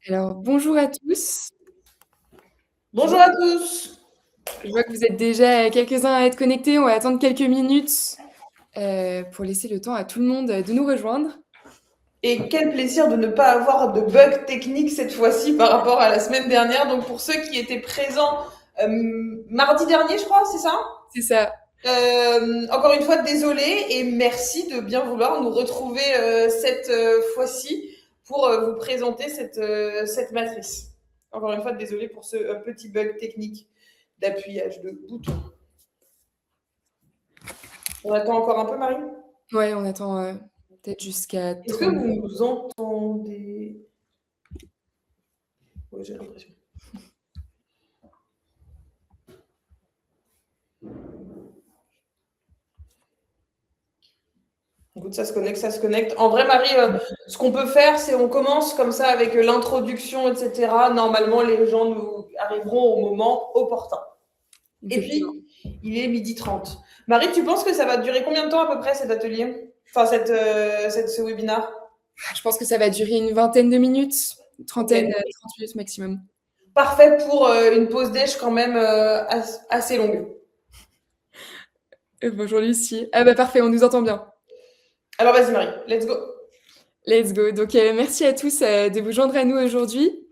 Alors, bonjour à tous. Je Bonjour vois à tous. je vois que vous êtes déjà quelques-uns à être connectés. On va attendre quelques minutes, pour laisser le temps à tout le monde, de nous rejoindre. Et quel plaisir de ne pas avoir de bug technique cette fois-ci par rapport à la semaine dernière. Donc pour ceux qui étaient présents mardi dernier, je crois, c'est ça. C'est ça. Encore une fois, désolé et merci de bien vouloir nous retrouver cette fois-ci pour vous présenter cette matrice. Encore une fois, désolé pour ce petit bug technique d'appuyage de bouton. On attend encore un peu, Marie. Ouais, on attend, peut-être jusqu'à Est-ce que 30. vous nous entendez? Oui, j'ai l'impression. Écoute, ça se connecte, ça se connecte. En vrai, Marie, ce qu'on peut faire, c'est on commence comme ça avec l'introduction, etc. Normalement, les gens nous arriveront au moment opportun. Et Effectivement. puis, il est 12h30. Marie, tu penses que ça va durer combien de temps à peu près cet atelier? Enfin, ce webinaire? Je pense que ça va durer une vingtaine de minutes, Ok. trentaine, 30 minutes maximum. Parfait pour une pause déj quand même assez longue. Bonjour Lucie. Ah bah, parfait, on nous entend bien. Alors vas-y Marie, let's go. Let's go. Donc, merci à tous, de vous joindre à nous aujourd'hui,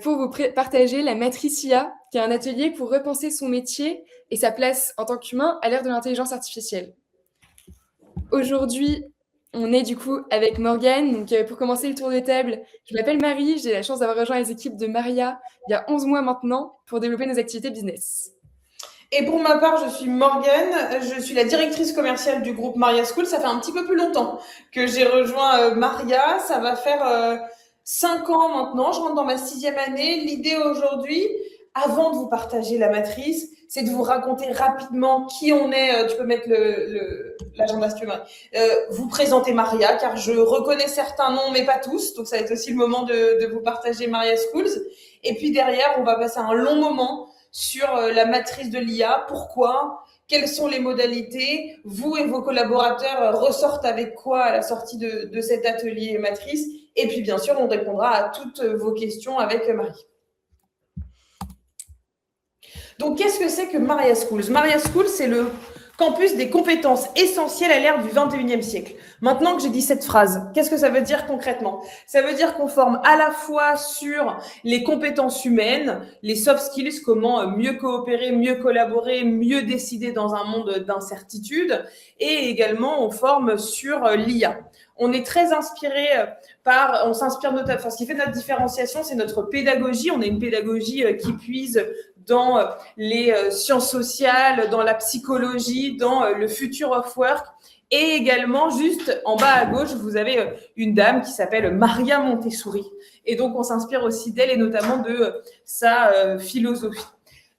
pour vous partager la matrice IA, qui est un atelier pour repenser son métier et sa place en tant qu'humain à l'ère de l'intelligence artificielle. Aujourd'hui, on est du coup avec Morgane. Donc, pour commencer le tour de table, je m'appelle Marie. J'ai la chance d'avoir rejoint les équipes de Maria il y a 11 mois maintenant pour développer nos activités business. Et pour ma part, je suis Morgane, je suis la directrice commerciale du groupe Maria School. Ça fait un petit peu plus longtemps que j'ai rejoint Maria. Ça va faire 5 ans maintenant. Je rentre dans ma 6e année. L'idée aujourd'hui, avant de vous partager la matrice, c'est de vous raconter rapidement qui on est. Tu peux mettre l'agenda si tu veux. Vous présenter Maria, car je reconnais certains noms, mais pas tous. Donc ça va être aussi le moment de vous partager Maria Schools. Et puis derrière, on va passer un long moment sur la matrice de l'IA, pourquoi, quelles sont les modalités, vous et vos collaborateurs ressortent avec quoi à la sortie de cet atelier matrice, et puis bien sûr, on répondra à toutes vos questions avec Marie. Donc, qu'est-ce que c'est que Maria Schools? Maria Schools, c'est le campus des compétences essentielles à l'ère du 21e siècle. Maintenant que j'ai dit cette phrase, qu'est-ce que ça veut dire concrètement? Ça veut dire qu'on forme à la fois sur les compétences humaines, les soft skills, comment mieux coopérer, mieux collaborer, mieux décider dans un monde d'incertitude, et également on forme sur l'IA. On est très inspiré on s'inspire notamment, enfin, ce qui fait notre différenciation, c'est notre pédagogie. On a une pédagogie qui puise dans les sciences sociales, dans la psychologie, dans le future of work. Et également, juste en bas à gauche, vous avez une dame qui s'appelle Maria Montessori. Et donc, on s'inspire aussi d'elle et notamment de sa philosophie.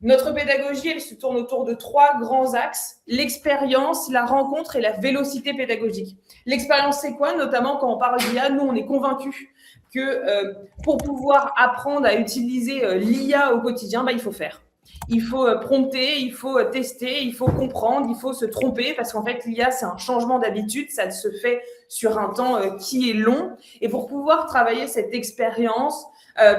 Notre pédagogie, elle se tourne autour de 3 grands axes: l'expérience, la rencontre et la vélocité pédagogique. L'expérience, c'est quoi? Notamment quand on parle d'IA, nous, on est convaincus que pour pouvoir apprendre à utiliser l'IA au quotidien, il faut faire. Il faut prompter, il faut tester, il faut comprendre, il faut se tromper, parce qu'en fait, l'IA, c'est un changement d'habitude, ça se fait sur un temps qui est long. Et pour pouvoir travailler cette expérience,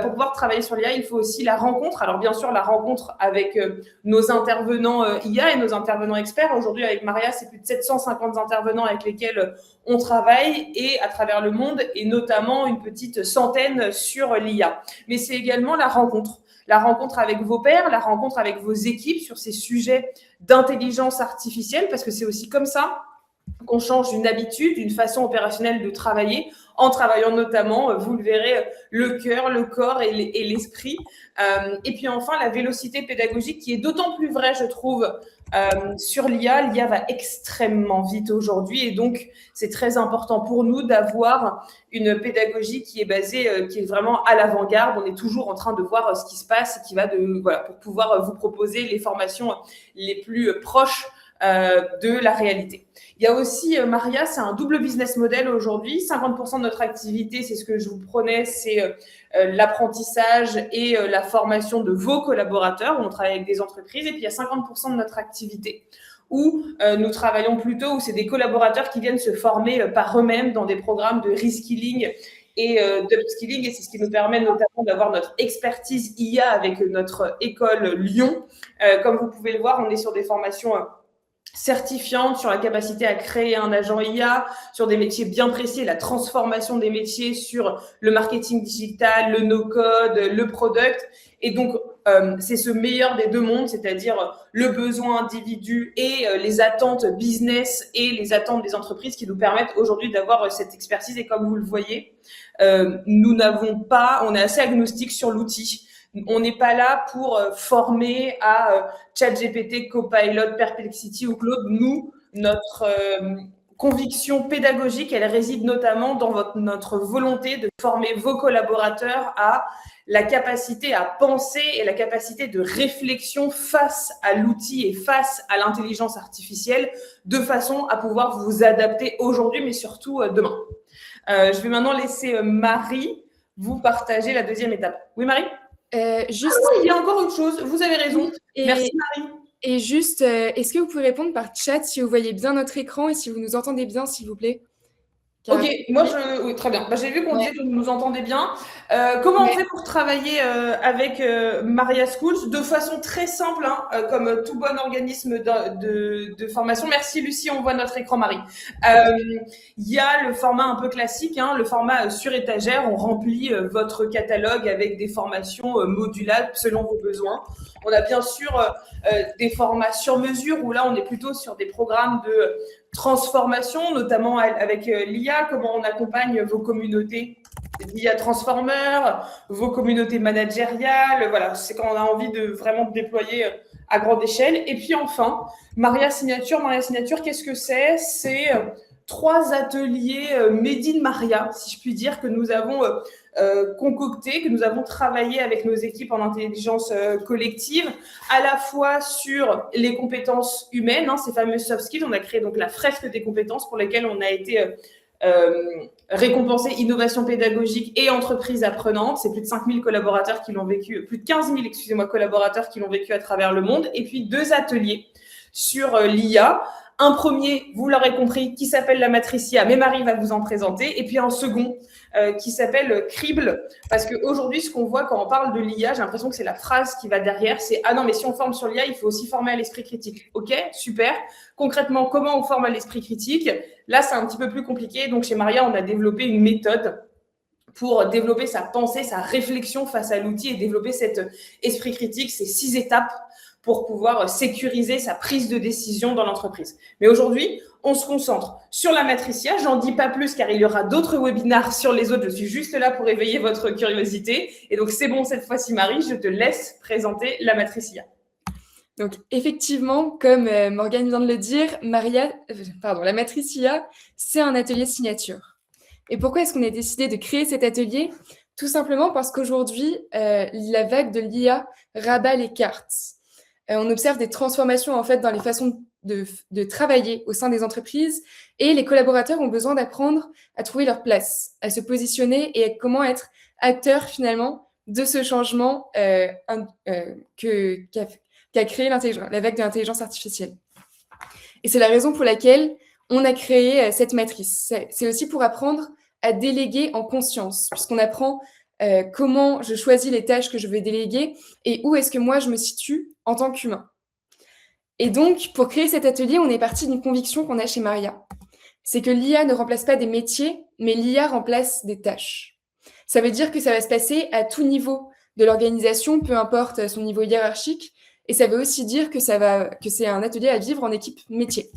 pour pouvoir travailler sur l'IA, il faut aussi la rencontre. Alors bien sûr, la rencontre avec nos intervenants IA et nos intervenants experts. Aujourd'hui, avec Maria, c'est plus de 750 intervenants avec lesquels on travaille et à travers le monde, et notamment une petite centaine sur l'IA. Mais c'est également la rencontre avec vos pairs, la rencontre avec vos équipes sur ces sujets d'intelligence artificielle, parce que c'est aussi comme ça qu'on change une habitude, une façon opérationnelle de travailler, en travaillant notamment, vous le verrez, le cœur, le corps et l'esprit. Et puis enfin, la vélocité pédagogique, qui est d'autant plus vraie, je trouve, sur l'IA. L'IA va extrêmement vite aujourd'hui, et donc c'est très important pour nous d'avoir une pédagogie qui est basée, qui est vraiment à l'avant-garde. On est toujours en train de voir ce qui se passe, et qui va pour pouvoir vous proposer les formations les plus proches de la réalité. Il y a aussi Maria, c'est un double business model aujourd'hui. 50% de notre activité, c'est ce que je vous prenais, c'est l'apprentissage et la formation de vos collaborateurs. On travaille avec des entreprises, et puis il y a 50% de notre activité où nous travaillons plutôt, où c'est des collaborateurs qui viennent se former par eux-mêmes dans des programmes de reskilling et d'upskilling, et c'est ce qui nous permet notamment d'avoir notre expertise IA avec notre école Lyon. Comme vous pouvez le voir, on est sur des formations certifiante sur la capacité à créer un agent IA, sur des métiers bien précis, la transformation des métiers sur le marketing digital, le no-code, le product. Et donc, c'est ce meilleur des deux mondes, c'est-à-dire le besoin individu et les attentes business et les attentes des entreprises qui nous permettent aujourd'hui d'avoir cette expertise. Et comme vous le voyez, nous n'avons pas, on est assez agnostique sur l'outil. On n'est pas là pour former à ChatGPT, Copilot, Perplexity ou Claude. Nous, notre conviction pédagogique, elle réside notamment dans notre volonté de former vos collaborateurs à la capacité à penser et la capacité de réflexion face à l'outil et face à l'intelligence artificielle, de façon à pouvoir vous adapter aujourd'hui, mais surtout demain. Je vais maintenant laisser Marie vous partager la deuxième étape. Oui, Marie ? Juste... il y a encore autre chose, vous avez raison. Merci Marie. Et juste, est-ce que vous pouvez répondre par chat si vous voyez bien notre écran et si vous nous entendez bien, s'il vous plaît? Ok, moi oui, très bien. J'ai vu qu'on disait que vous nous entendez bien. Comment on fait pour travailler avec Maria Schools de façon très simple, hein, comme tout bon organisme de formation. Merci Lucie, on voit notre écran Marie. Il y a le format un peu classique, hein, le format sur étagère. On remplit votre catalogue avec des formations modulables selon vos besoins. On a bien sûr des formats sur mesure où là on est plutôt sur des programmes de transformation, notamment avec l'IA, comment on accompagne vos communautés l'IA Transformer, vos communautés managériales, voilà, c'est quand on a envie de vraiment déployer à grande échelle. Et puis enfin, Maria Signature, qu'est-ce que c'est ? C'est 3 ateliers Made in Maria, si je puis dire, que nous avons concocté, que nous avons travaillé avec nos équipes en intelligence collective, à la fois sur les compétences humaines, hein, ces fameuses soft skills. On a créé donc la fresque des compétences pour lesquelles on a été récompensé innovation pédagogique et entreprise apprenante. C'est plus de 5000 collaborateurs qui l'ont vécu, plus de 15 000, collaborateurs qui l'ont vécu à travers le monde. Et puis 2 ateliers sur l'IA. Un premier, vous l'aurez compris, qui s'appelle la matrice IA, mais Marie va vous en présenter. Et puis un second qui s'appelle Crible, parce qu'aujourd'hui, ce qu'on voit quand on parle de l'IA, j'ai l'impression que c'est la phrase qui va derrière, c'est « Ah non, mais si on forme sur l'IA, il faut aussi former à l'esprit critique. » Ok, super. Concrètement, comment on forme à l'esprit critique ? Là, c'est un petit peu plus compliqué. Donc, chez Maria, on a développé une méthode pour développer sa pensée, sa réflexion face à l'outil et développer cet esprit critique, ces 6 étapes pour pouvoir sécuriser sa prise de décision dans l'entreprise. Mais aujourd'hui, on se concentre sur la matrice IA. J'en dis pas plus car il y aura d'autres webinaires sur les autres. Je suis juste là pour éveiller votre curiosité. Et donc, c'est bon cette fois-ci, Marie, je te laisse présenter la matrice IA. Donc, effectivement, comme Morgane vient de le dire, la matrice IA, c'est un atelier signature. Et pourquoi est-ce qu'on a décidé de créer cet atelier ? Tout simplement parce qu'aujourd'hui, la vague de l'IA rabat les cartes. On observe des transformations en fait dans les façons de travailler au sein des entreprises et les collaborateurs ont besoin d'apprendre à trouver leur place, à se positionner et à comment être acteurs finalement de ce changement qu'a créé la vague de l'intelligence artificielle. Et c'est la raison pour laquelle on a créé cette matrice. C'est aussi pour apprendre à déléguer en conscience, puisqu'on apprend comment je choisis les tâches que je vais déléguer et où est-ce que moi je me situe en tant qu'humain. Et donc, pour créer cet atelier, on est parti d'une conviction qu'on a chez Maria. C'est que l'IA ne remplace pas des métiers, mais l'IA remplace des tâches. Ça veut dire que ça va se passer à tout niveau de l'organisation, peu importe son niveau hiérarchique, et ça veut aussi dire que c'est un atelier à vivre en équipe métier.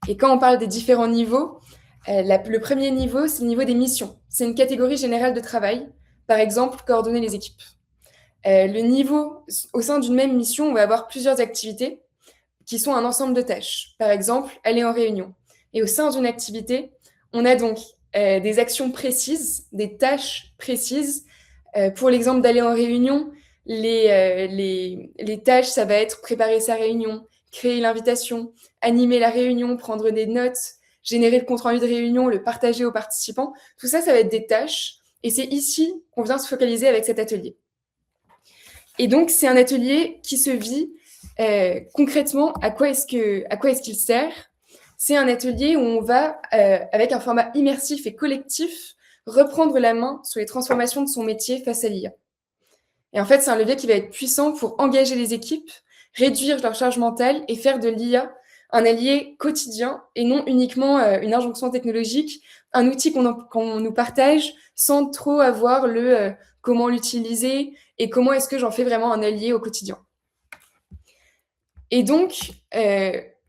Et quand on parle des différents niveaux, le premier niveau, c'est le niveau des missions. C'est une catégorie générale de travail. Par exemple, coordonner les équipes. Le niveau, au sein d'une même mission, on va avoir plusieurs activités qui sont un ensemble de tâches. Par exemple, aller en réunion. Et au sein d'une activité, on a donc des actions précises, des tâches précises. Pour l'exemple d'aller en réunion, les tâches, ça va être préparer sa réunion, créer l'invitation, animer la réunion, prendre des notes, générer le compte-rendu de réunion, le partager aux participants. Tout ça, ça va être des tâches. Et c'est ici qu'on vient se focaliser avec cet atelier. Et donc, c'est un atelier qui se vit Concrètement, à quoi est-ce qu'il sert? C'est un atelier où on va, avec un format immersif et collectif, reprendre la main sur les transformations de son métier face à l'IA. Et en fait, c'est un levier qui va être puissant pour engager les équipes, réduire leur charge mentale et faire de l'IA un allié quotidien et non uniquement une injonction technologique, un outil qu'on nous partage sans trop avoir le comment l'utiliser et comment est-ce que j'en fais vraiment un allié au quotidien. Et donc,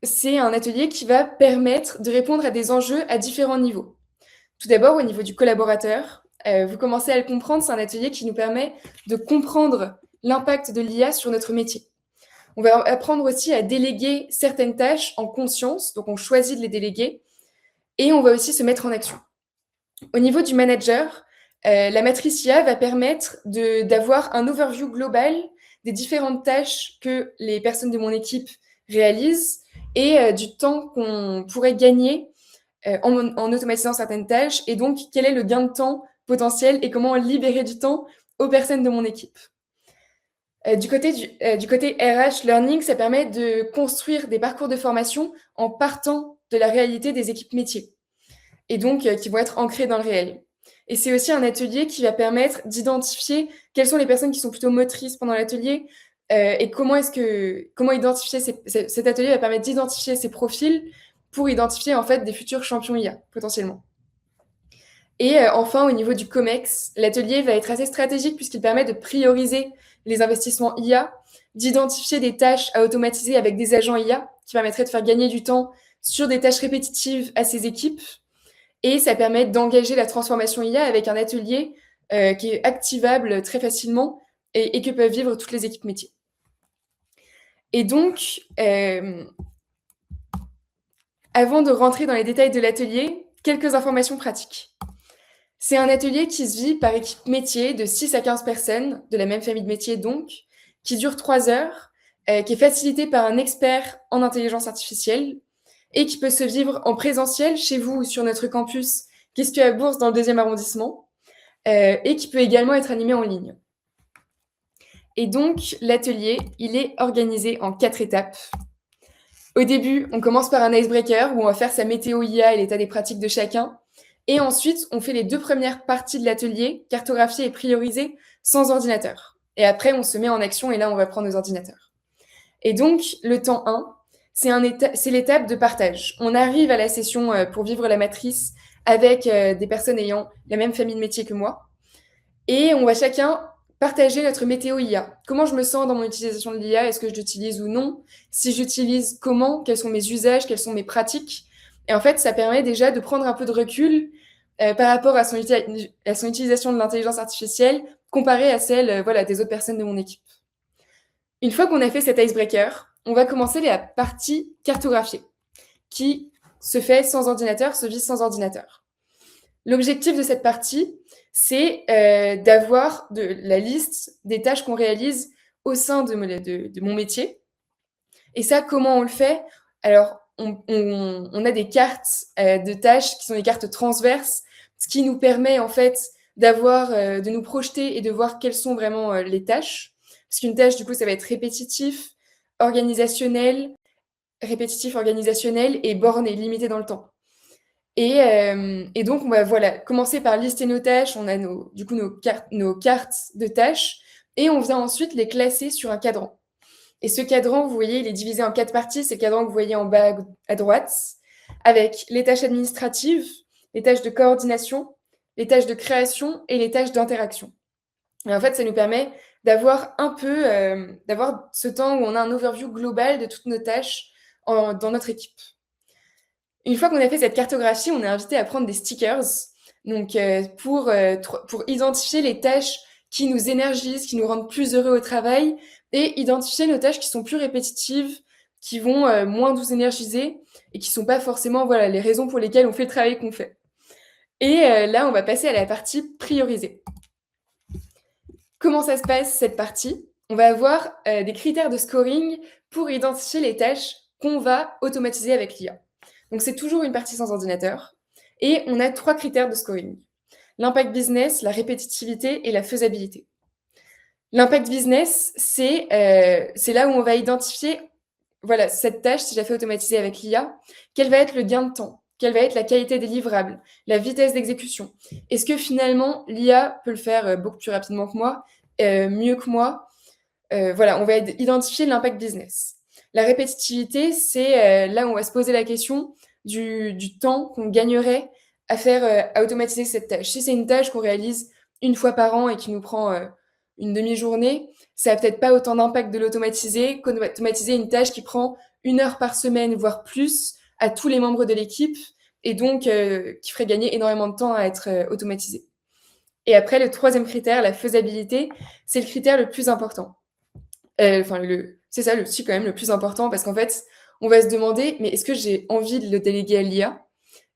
c'est un atelier qui va permettre de répondre à des enjeux à différents niveaux. Tout d'abord, au niveau du collaborateur, vous commencez à le comprendre, c'est un atelier qui nous permet de comprendre l'impact de l'IA sur notre métier. On va apprendre aussi à déléguer certaines tâches en conscience, donc on choisit de les déléguer, et on va aussi se mettre en action. Au niveau du manager, la matrice IA va permettre d'avoir un overview global des différentes tâches que les personnes de mon équipe réalisent et du temps qu'on pourrait gagner en automatisant certaines tâches, et donc quel est le gain de temps potentiel et comment libérer du temps aux personnes de mon équipe. Du côté RH Learning, ça permet de construire des parcours de formation en partant de la réalité des équipes métiers et donc qui vont être ancrés dans le réel. Et c'est aussi un atelier qui va permettre d'identifier quelles sont les personnes qui sont plutôt motrices pendant l'atelier et comment identifier cet atelier va permettre d'identifier ces profils pour identifier en fait des futurs champions IA potentiellement. Et enfin, au niveau du COMEX, l'atelier va être assez stratégique puisqu'il permet de prioriser les investissements IA, d'identifier des tâches à automatiser avec des agents IA qui permettraient de faire gagner du temps sur des tâches répétitives à ces équipes. Et ça permet d'engager la transformation IA avec un atelier qui est activable très facilement et que peuvent vivre toutes les équipes métiers. Et donc, avant de rentrer dans les détails de l'atelier, quelques informations pratiques. C'est un atelier qui se vit par équipe métier de 6 à 15 personnes, de la même famille de métier donc, qui dure 3 heures, qui est facilité par un expert en intelligence artificielle et qui peut se vivre en présentiel chez vous ou sur notre campus Questu à Bourse dans le 2e arrondissement et qui peut également être animé en ligne. Et donc, l'atelier, il est organisé en 4 étapes. Au début, on commence par un icebreaker où on va faire sa météo IA et l'état des pratiques de chacun. Et ensuite, on fait les 2 premières parties de l'atelier, cartographier et prioriser, sans ordinateur. Et après, on se met en action et là, on va prendre nos ordinateurs. Et donc, le temps 1, c'est l'étape de partage. On arrive à la session pour vivre la matrice avec des personnes ayant la même famille de métier que moi. Et on va chacun partager notre météo IA. Comment je me sens dans mon utilisation de l'IA? Est-ce que je l'utilise ou non? Si j'utilise, comment? Quels sont mes usages? Quelles sont mes pratiques? Et en fait, ça permet déjà de prendre un peu de recul par rapport à son utilisation de l'intelligence artificielle comparée à celle des autres personnes de mon équipe. Une fois qu'on a fait cet icebreaker, on va commencer la partie cartographiée, qui se fait sans ordinateur, se vit sans ordinateur. L'objectif de cette partie, c'est d'avoir la liste des tâches qu'on réalise au sein de mon métier. Et ça, comment on le fait? Alors, on a des cartes de tâches qui sont des cartes transverses, ce qui nous permet en fait de nous projeter et de voir quelles sont vraiment les tâches. Parce qu'une tâche, du coup, ça va être répétitif, organisationnel et borné, limité dans le temps. Et donc, on va commencer par lister nos tâches. On a nos cartes de tâches et on vient ensuite les classer sur un cadran. Et ce cadran, vous voyez, il est divisé en 4 parties. C'est le cadran que vous voyez en bas à droite, avec les tâches administratives, les tâches de coordination, les tâches de création et les tâches d'interaction. Et en fait, ça nous permet d'avoir d'avoir ce temps où on a un overview global de toutes nos tâches dans notre équipe. Une fois qu'on a fait cette cartographie, on est invité à prendre des stickers donc, pour identifier les tâches qui nous énergisent, qui nous rendent plus heureux au travail et identifier nos tâches qui sont plus répétitives, qui vont moins nous énergiser et qui ne sont pas forcément les raisons pour lesquelles on fait le travail qu'on fait. Et là, on va passer à la partie priorisée. Comment ça se passe, cette partie? On va avoir des critères de scoring pour identifier les tâches qu'on va automatiser avec l'IA. Donc, c'est toujours une partie sans ordinateur. Et on a 3 critères de scoring. L'impact business, la répétitivité et la faisabilité. L'impact business, c'est là où on va identifier, voilà, cette tâche, si je la fais automatiser avec l'IA, quel va être le gain de temps? Quelle va être la qualité des livrables? La vitesse d'exécution? Est-ce que finalement l'IA peut le faire, beaucoup plus rapidement que moi, mieux que moi? Voilà, on va identifier l'impact business. La répétitivité, c'est, là où on va se poser la question du temps qu'on gagnerait à faire, à automatiser cette tâche. Si c'est une tâche qu'on réalise une fois par an et qui nous prend, une demi-journée, ça a peut-être pas autant d'impact de l'automatiser qu'automatiser une tâche qui prend 1 heure par semaine, voire plus, à tous les membres de l'équipe et donc qui ferait gagner énormément de temps à être, automatisée. Et après le 3e critère, la faisabilité, c'est le critère le plus important. Enfin, c'est ça, aussi quand même le plus important parce qu'en fait, on va se demander, mais est-ce que j'ai envie de le déléguer à l'IA?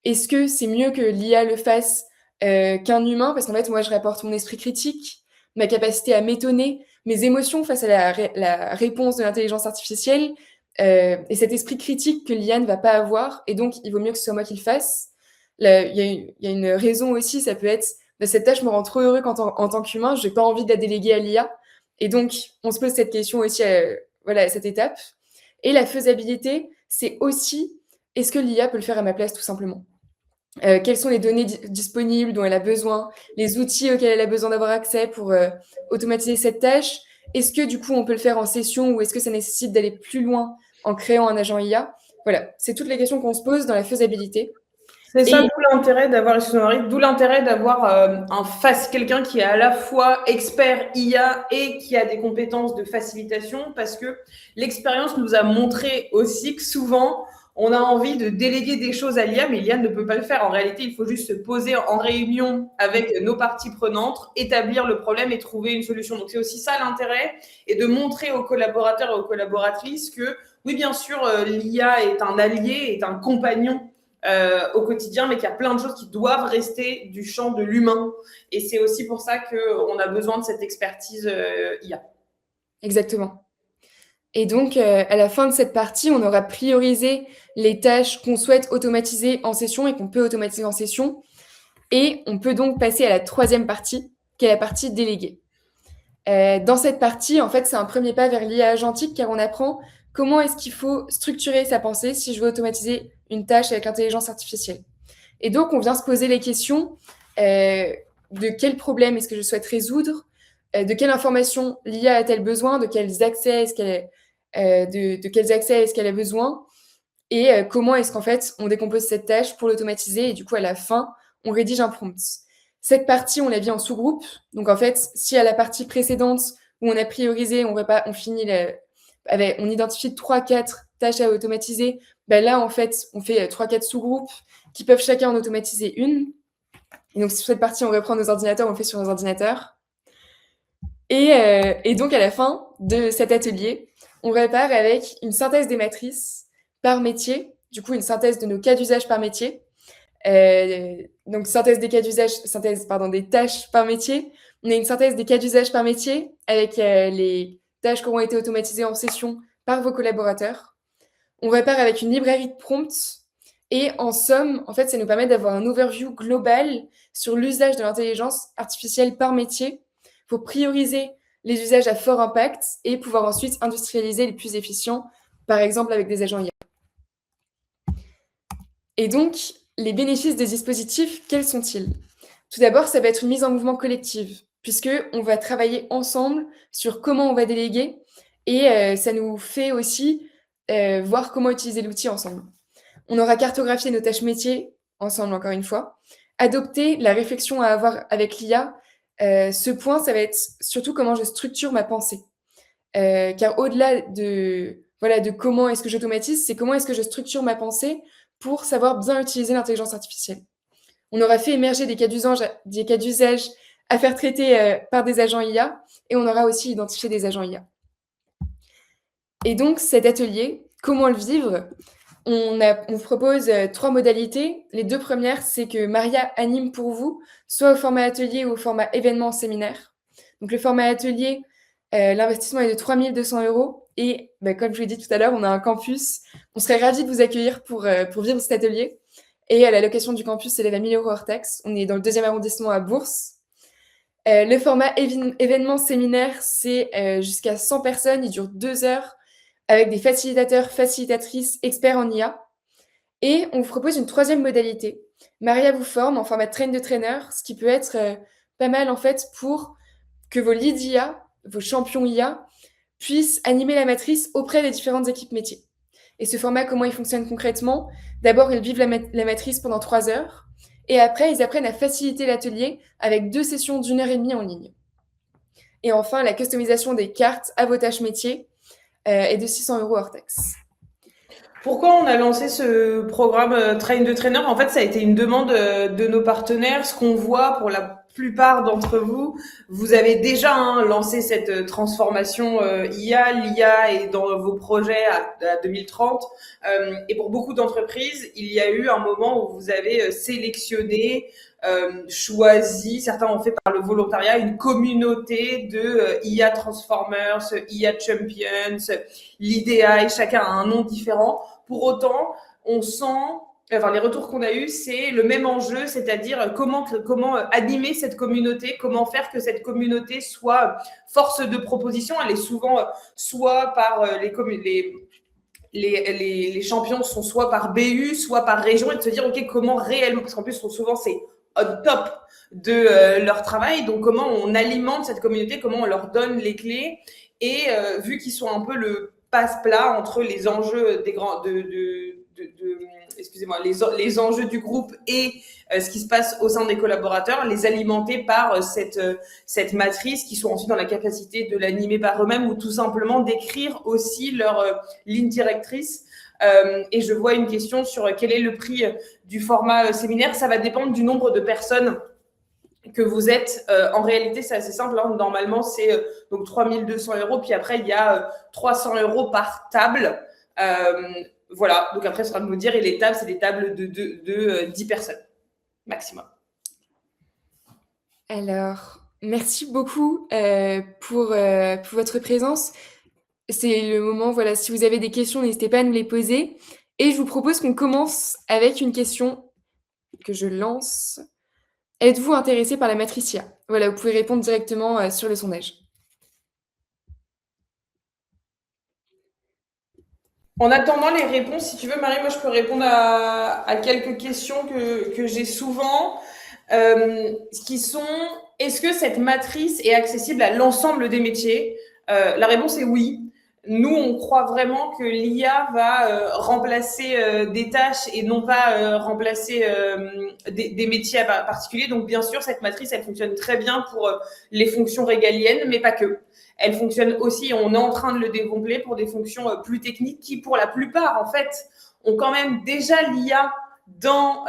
Est-ce que c'est mieux que l'IA le fasse qu'un humain? Parce qu'en fait, moi, je rapporte mon esprit critique, ma capacité à m'étonner, mes émotions face à la réponse de l'intelligence artificielle et cet esprit critique que l'IA ne va pas avoir. Et donc, il vaut mieux que ce soit moi qui le fasse. Il y a une raison aussi, ça peut être, bah, cette tâche me rend trop heureux en tant qu'humain, je n'ai pas envie de la déléguer à l'IA. Et donc, on se pose cette question aussi voilà, à cette étape. Et la faisabilité, c'est aussi, est-ce que l'IA peut le faire à ma place tout simplement? Quelles sont les données disponibles dont elle a besoin, les outils auxquels elle a besoin d'avoir accès pour automatiser cette tâche? Est-ce que du coup on peut le faire en session ou est-ce que ça nécessite d'aller plus loin en créant un agent IA? Voilà, c'est toutes les questions qu'on se pose dans la faisabilité. C'est ça, Et d'où l'intérêt d'avoir quelqu'un qui est à la fois expert IA et qui a des compétences de facilitation, parce que l'expérience nous a montré aussi que souvent, on a envie de déléguer des choses à l'IA, mais l'IA ne peut pas le faire. En réalité, il faut juste se poser en réunion avec nos parties prenantes, établir le problème et trouver une solution. Donc, c'est aussi ça l'intérêt, et de montrer aux collaborateurs et aux collaboratrices que, oui, bien sûr, l'IA est un allié, est un compagnon au quotidien, mais qu'il y a plein de choses qui doivent rester du champ de l'humain. Et c'est aussi pour ça qu'on a besoin de cette expertise IA. exactement. Et donc, à la fin de cette partie, on aura priorisé les tâches qu'on souhaite automatiser en session et qu'on peut automatiser en session. Et on peut donc passer à la 3e partie, qui est la partie déléguée. Dans cette partie, en fait, c'est un premier pas vers l'IA agentique car on apprend comment est-ce qu'il faut structurer sa pensée si je veux automatiser une tâche avec l'intelligence artificielle. Et donc, on vient se poser les questions de quel problème est-ce que je souhaite résoudre, de quelle information l'IA a-t-elle besoin, de quels accès est-ce qu'elle a besoin, et comment est-ce qu'en fait on décompose cette tâche pour l'automatiser et du coup à la fin on rédige un prompt. Cette partie on l'a vu en sous-groupe, donc en fait si à la partie précédente où on a priorisé, on identifie 3-4 tâches à automatiser, ben là en fait on fait 3-4 sous-groupes qui peuvent chacun en automatiser une. Et donc sur cette partie on reprend nos ordinateurs, on le fait sur nos ordinateurs. Et donc à la fin de cet atelier, on repart avec une synthèse des matrices par métier, du coup une synthèse de nos cas d'usage par métier. Donc synthèse des cas d'usage, des tâches par métier. On a une synthèse des cas d'usage par métier avec les tâches qui auront été automatisées en session par vos collaborateurs. On repart avec une librairie de prompts et en somme, en fait, ça nous permet d'avoir un overview global sur l'usage de l'intelligence artificielle par métier pour prioriser les usages à fort impact et pouvoir ensuite industrialiser les plus efficients, par exemple avec des agents IA. Et donc, les bénéfices des dispositifs, quels sont-ils? Tout d'abord, ça va être une mise en mouvement collective, puisqu'on va travailler ensemble sur comment on va déléguer et ça nous fait aussi voir comment utiliser l'outil ensemble. On aura cartographié nos tâches métiers ensemble, encore une fois. Adopter la réflexion à avoir avec l'IA. Ce point, ça va être surtout comment je structure ma pensée. Car au-delà de comment est-ce que j'automatise, c'est comment est-ce que je structure ma pensée pour savoir bien utiliser l'intelligence artificielle. On aura fait émerger des cas d'usage à faire traiter par des agents IA et on aura aussi identifié des agents IA. Et donc, cet atelier, comment le vivre? On propose 3 modalités. Les 2 premières, c'est que Maria anime pour vous, soit au format atelier ou au format événement séminaire. Donc le format atelier, l'investissement est de 3 200 € et comme je l'ai dit tout à l'heure, on a un campus. On serait ravis de vous accueillir pour vivre cet atelier et la location du campus s'élève à 1 000 € hors taxe. On est dans le 2e arrondissement à Bourse. Le format événement séminaire, c'est jusqu'à 100 personnes. Il dure 2 heures avec des facilitateurs, facilitatrices, experts en IA. Et on vous propose une troisième modalité. Maria vous forme en format train de trainer, ce qui peut être pas mal en fait pour que vos leads IA, vos champions IA, puissent animer la matrice auprès des différentes équipes métiers. Et ce format, comment il fonctionne concrètement? D'abord, ils vivent la matrice pendant 3 heures. Et après, ils apprennent à faciliter l'atelier avec 2 sessions d'1 heure et demie en ligne. Et enfin, la customisation des cartes à vos tâches métiers est de 600 € hors taxe. Pourquoi on a lancé ce programme Train de Trainer? En fait, ça a été une demande de nos partenaires. Ce qu'on voit pour la plupart d'entre vous, vous avez déjà lancé cette transformation IA. L'IA est dans vos projets à 2030. Et pour beaucoup d'entreprises, il y a eu un moment où vous avez sélectionné, choisi, certains ont fait par le volontariat, une communauté de IA Transformers, IA Champions, l'IDEA, et chacun a un nom différent. Pour autant, on sent, les retours qu'on a eus, c'est le même enjeu, c'est-à-dire comment animer cette communauté, comment faire que cette communauté soit force de proposition. Elle est souvent soit par les champions sont soit par BU, soit par région, et de se dire, OK, comment réellement, parce qu'en plus, souvent, c'est on top de leur travail, donc comment on alimente cette communauté, comment on leur donne les clés, et vu qu'ils sont un peu le passe-plat entre les enjeux des grands, excusez-moi, les enjeux du groupe et ce qui se passe au sein des collaborateurs, les alimenter par cette matrice, qui sont ensuite dans la capacité de l'animer par eux-mêmes ou tout simplement d'écrire aussi leur ligne directrice. Et je vois une question sur quel est le prix du format séminaire. Ça va dépendre du nombre de personnes que vous êtes. En réalité, c'est assez simple. Normalement, c'est donc 3 200 €. Puis après, il y a 300 € par table. Voilà. Donc après, ce sera de vous dire. Et les tables, c'est des tables de 10 personnes maximum. Alors, merci beaucoup pour votre présence. C'est le moment, voilà, si vous avez des questions, n'hésitez pas à nous les poser. Et je vous propose qu'on commence avec une question que je lance. Êtes-vous intéressé par la matrice IA? Voilà, vous pouvez répondre directement sur le sondage. En attendant les réponses, si tu veux, Marie, moi, je peux répondre à quelques questions que j'ai souvent, qui sont, est-ce que cette matrice est accessible à l'ensemble des métiers? La réponse est oui. Nous, on croit vraiment que l'IA va remplacer des tâches et non pas remplacer des métiers particuliers. Donc, bien sûr, cette matrice, elle fonctionne très bien pour les fonctions régaliennes, mais pas que. Elle fonctionne aussi, on est en train de le développer pour des fonctions plus techniques qui, pour la plupart, en fait, ont quand même déjà l'IA dans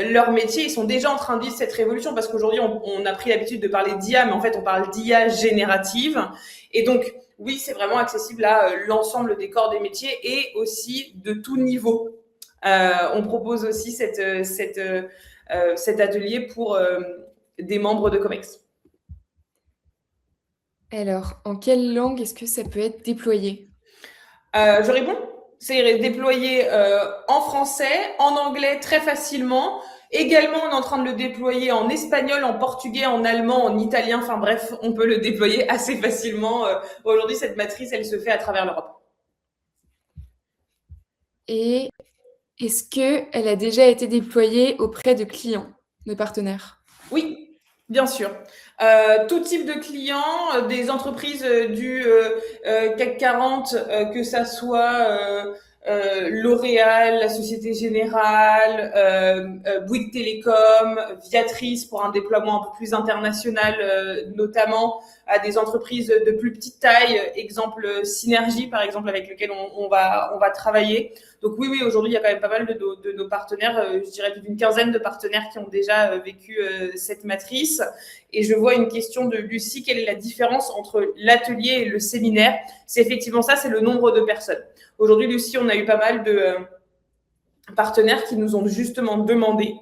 leur métier. Ils sont déjà en train de vivre cette révolution parce qu'aujourd'hui, on a pris l'habitude de parler d'IA, mais en fait, on parle d'IA générative. Et donc, oui, c'est vraiment accessible à l'ensemble des corps des métiers et aussi de tout niveau. On propose aussi cet atelier pour des membres de COMEX. Alors, en quelle langue est-ce que ça peut être déployé? Je réponds. C'est déployé en français, en anglais très facilement. Également, on est en train de le déployer en espagnol, en portugais, en allemand, en italien. Enfin bref, on peut le déployer assez facilement. Aujourd'hui, cette matrice, elle se fait à travers l'Europe. Et est-ce qu'elle a déjà été déployée auprès de clients, de partenaires? Oui, bien sûr. Tout type de clients, des entreprises du CAC 40, que ça soit L'Oréal, la Société Générale, Bouygues Télécom, Viatrice pour un déploiement un peu plus international, notamment à des entreprises de plus petite taille, exemple Synergie par exemple avec lequel on va travailler. Donc oui, aujourd'hui il y a quand même pas mal de nos partenaires, je dirais d'une quinzaine de partenaires qui ont déjà vécu cette matrice. Et je vois une question de Lucie, quelle est la différence entre l'atelier et le séminaire? C'est effectivement ça, c'est le nombre de personnes. Aujourd'hui, Lucie, on a eu pas mal de partenaires qui nous ont justement demandé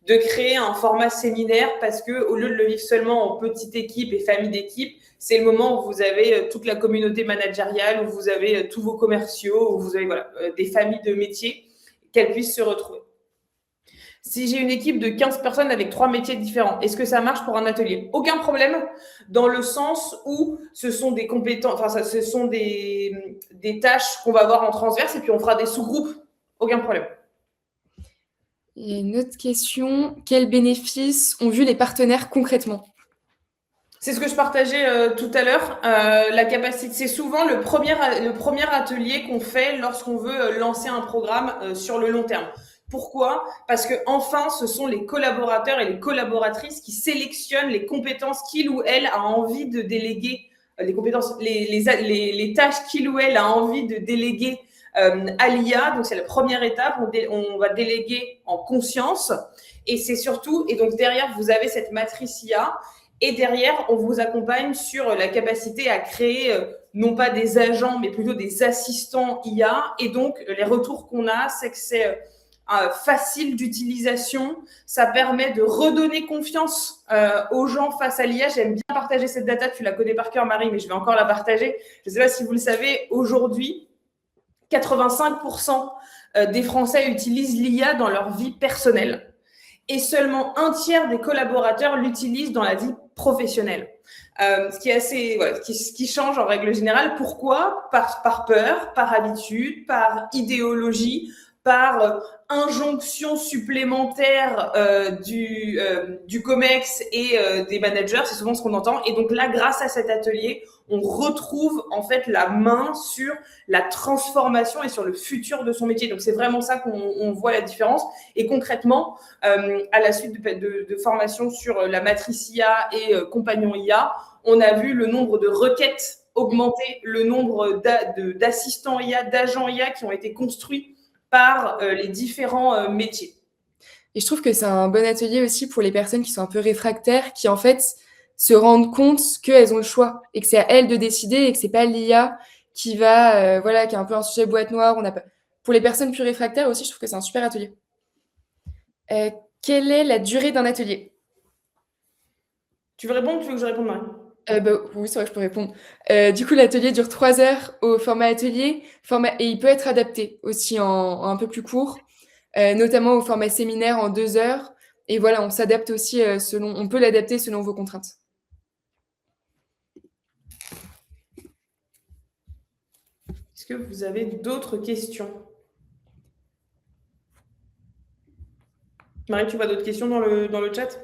de créer un format séminaire parce que au lieu de le vivre seulement en petite équipe et famille d'équipe, c'est le moment où vous avez toute la communauté managériale, où vous avez tous vos commerciaux, où vous avez des familles de métiers, qu'elles puissent se retrouver. Si j'ai une équipe de 15 personnes avec 3 métiers différents, est-ce que ça marche pour un atelier? Aucun problème, dans le sens où ce sont des compétences, enfin, ce sont des tâches qu'on va avoir en transverse et puis on fera des sous-groupes. Aucun problème. Il y a une autre question. Quels bénéfices ont vu les partenaires concrètement? C'est ce que je partageais tout à l'heure. La capacité, c'est souvent le premier atelier qu'on fait lorsqu'on veut lancer un programme sur le long terme. Pourquoi? Parce que enfin, ce sont les collaborateurs et les collaboratrices qui sélectionnent les compétences qu'il ou elle a envie de déléguer, les compétences, les tâches qu'il ou elle a envie de déléguer à l'IA. Donc c'est la première étape. On va déléguer en conscience. Et c'est surtout, et donc derrière, vous avez cette matrice IA. Et derrière, on vous accompagne sur la capacité à créer non pas des agents, mais plutôt des assistants IA. Et donc, les retours qu'on a, c'est que c'est facile d'utilisation. Ça permet de redonner confiance aux gens face à l'IA. J'aime bien partager cette data. Tu la connais par cœur, Marie, mais je vais encore la partager. Je ne sais pas si vous le savez, aujourd'hui, 85% des Français utilisent l'IA dans leur vie personnelle. Et seulement un tiers des collaborateurs l'utilisent dans la vie professionnelle. Ce qui est assez, voilà, ce qui change en règle générale. Pourquoi? Par peur, par habitude, par idéologie, par injonction supplémentaire du COMEX et des managers. C'est souvent ce qu'on entend. Et donc là, grâce à cet atelier, on retrouve en fait la main sur la transformation et sur le futur de son métier. Donc c'est vraiment ça qu'on voit la différence. Et concrètement, à la suite de formations sur la matrice IA et compagnon IA, on a vu le nombre de requêtes augmenter, le nombre d'assistants IA, d'agents IA qui ont été construits par les différents métiers. Et je trouve que c'est un bon atelier aussi pour les personnes qui sont un peu réfractaires, qui en fait se rendent compte qu'elles ont le choix et que c'est à elles de décider et que c'est pas l'IA qui va, voilà, qui est un peu un sujet boîte noire. Pour les personnes plus réfractaires aussi, je trouve que c'est un super atelier. Quelle est la durée d'un atelier? Tu veux répondre ou tu veux que je réponde, Marie? Oui, c'est vrai que je peux répondre. Du coup, l'atelier dure 3 heures au format atelier, et il peut être adapté aussi en un peu plus court, notamment au format séminaire en 2 heures. Et voilà, on s'adapte aussi on peut l'adapter selon vos contraintes. Est-ce que vous avez d'autres questions? Marie, tu vois d'autres questions dans le chat?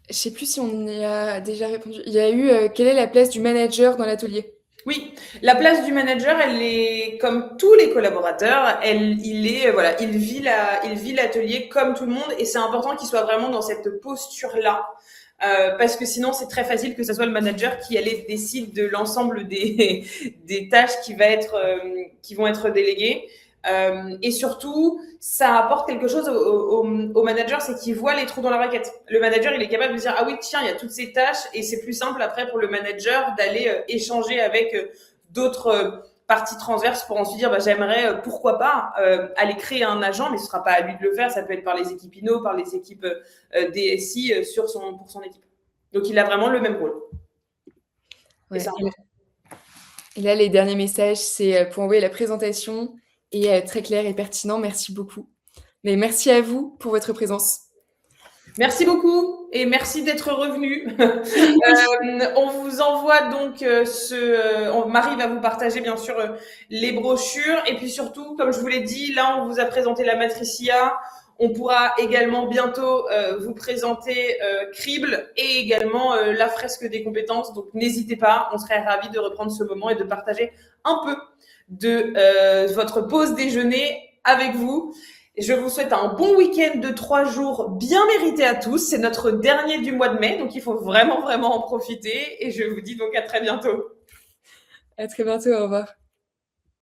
Je sais plus si on y a déjà répondu. Il y a eu quelle est la place du manager dans l'atelier? Oui, la place du manager, elle est comme tous les collaborateurs, il vit l'atelier comme tout le monde et c'est important qu'il soit vraiment dans cette posture-là. Parce que sinon, c'est très facile que ce soit le manager qui décide de l'ensemble des tâches qui vont être déléguées. Et surtout, ça apporte quelque chose au manager, c'est qu'il voit les trous dans la raquette. Le manager, il est capable de dire « Ah oui, tiens, il y a toutes ces tâches » et c'est plus simple après pour le manager d'aller échanger avec d'autres parties transverses pour ensuite dire j'aimerais, pourquoi pas, aller créer un agent, mais ce ne sera pas à lui de le faire, ça peut être par les équipes INO, par les équipes DSI pour son équipe. Donc, il a vraiment le même rôle. Ouais. Et là, les derniers messages, c'est pour envoyer la présentation et très clair et pertinent. Merci beaucoup. Mais merci à vous pour votre présence. Merci beaucoup et merci d'être revenu. On vous envoie donc Marie va vous partager bien sûr les brochures et puis surtout, comme je vous l'ai dit, là on vous a présenté la matrice IA. On pourra également bientôt vous présenter Crible et également la fresque des compétences. Donc n'hésitez pas, on serait ravis de reprendre ce moment et de partager un peu de votre pause déjeuner avec vous. Et je vous souhaite un bon week-end de 3 jours bien mérité à tous. C'est notre dernier du mois de mai, donc il faut vraiment, vraiment en profiter. Et je vous dis donc à très bientôt. À très bientôt, au revoir.